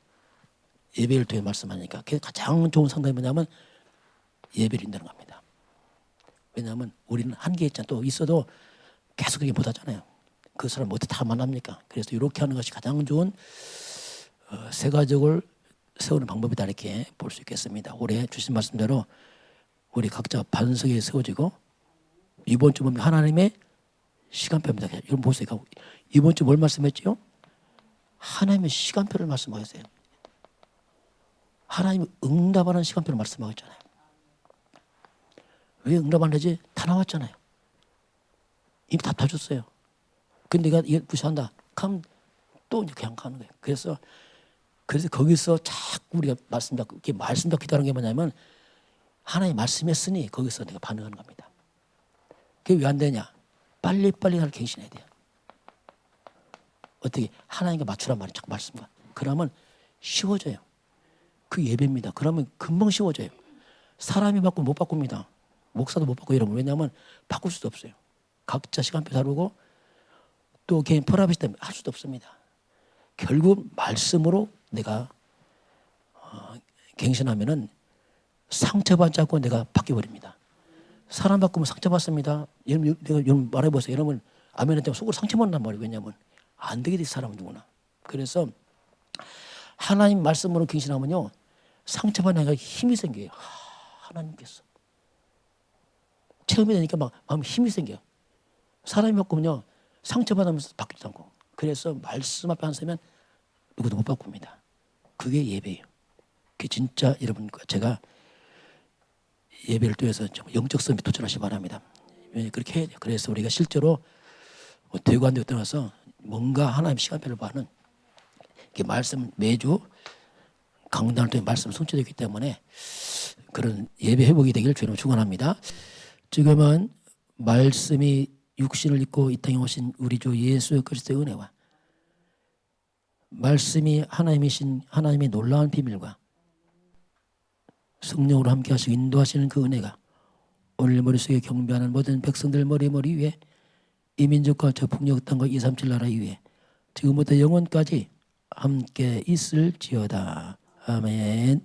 A: 예배를 통해 말씀하니까. 가장 좋은 상담이 뭐냐면 예배를 인도하는 겁니다. 왜냐하면 우리는 한계 있잖아. 또 있어도 계속 그렇게 못하잖아요. 그 사람 어떻게 다 만납니까? 그래서 이렇게 하는 것이 가장 좋은 세가족을 세우는 방법이다 이렇게 볼 수 있겠습니다. 올해 주신 말씀대로 우리 각자 반석에 세워지고 이번 주 보면 하나님의 시간표입니다. 여러분 보세요. 이번 주 뭘 말씀했죠? 하나님의 시간표를 말씀하셨어요. 하나님이 응답하는 시간표를 말씀하셨잖아요. 왜 응답 안 하지? 다 나왔잖아요. 이미 다 줬어요. 근데 내가 이걸 무시한다. 그럼 또 이제 그냥 가는 거예요. 그래서 거기서 자꾸 우리가 말씀 잡고 기도하는 게 뭐냐면 하나님 말씀했으니 거기서 내가 반응하는 겁니다. 그게 왜 안 되냐? 빨리빨리 나를 갱신해야 돼요. 어떻게 하나님과 맞추란 말이에요. 자꾸 말씀과. 그러면 쉬워져요. 그 예배입니다. 그러면 금방 쉬워져요. 사람이 바꾸면 못 바꿉니다. 목사도 못 바꾸고 이러면 왜냐하면 바꿀 수도 없어요. 각자 시간표 다르고 또 개인 프라이빗 때문에 할 수도 없습니다. 결국 말씀으로 내가 갱신하면은 상처받지 않고 내가 바뀌어버립니다. 사람 바꾸면 상처받습니다. 여러분 말해보세요. 여러분 아멘한테 속으로 상처받는단 말이에요. 왜냐하면 안 되게 돼 사람은 누구나. 그래서 하나님 말씀으로 갱신하면요 상처받는 게 힘이 생겨요. 하나님께서 체험이 되니까 막 마음 힘이 생겨요. 사람이 바꾸면요 상처받으면서 바뀌지도 않고. 그래서 말씀 앞에 안 서면 누구도 못 바꿉니다. 그게 예배예요. 그게 진짜 여러분 제가 예배를 통해서 영적 싸움에 도전하시기 바랍니다. 그렇게 해야 돼요. 그래서 우리가 실제로 되고 안 되고 떠나서 뭔가 하나님 시간표를 봐는 말씀 매주 강단을 통해 말씀 성취되기 때문에 그런 예배 회복이 되기를 주님 축원합니다. 지금은 말씀이 육신을 입고 이 땅에 오신 우리 주 예수 그리스도의 은혜와 말씀이 하나님이신 하나님의 놀라운 비밀과 성령으로 함께 하시고 인도하시는 그 은혜가 오늘 머릿속에 경배하는 모든 백성들 머리 위에 이 민족과 저 북녘 땅과 237 나라 위에 지금부터 영원까지 함께 있을지어다. 아멘.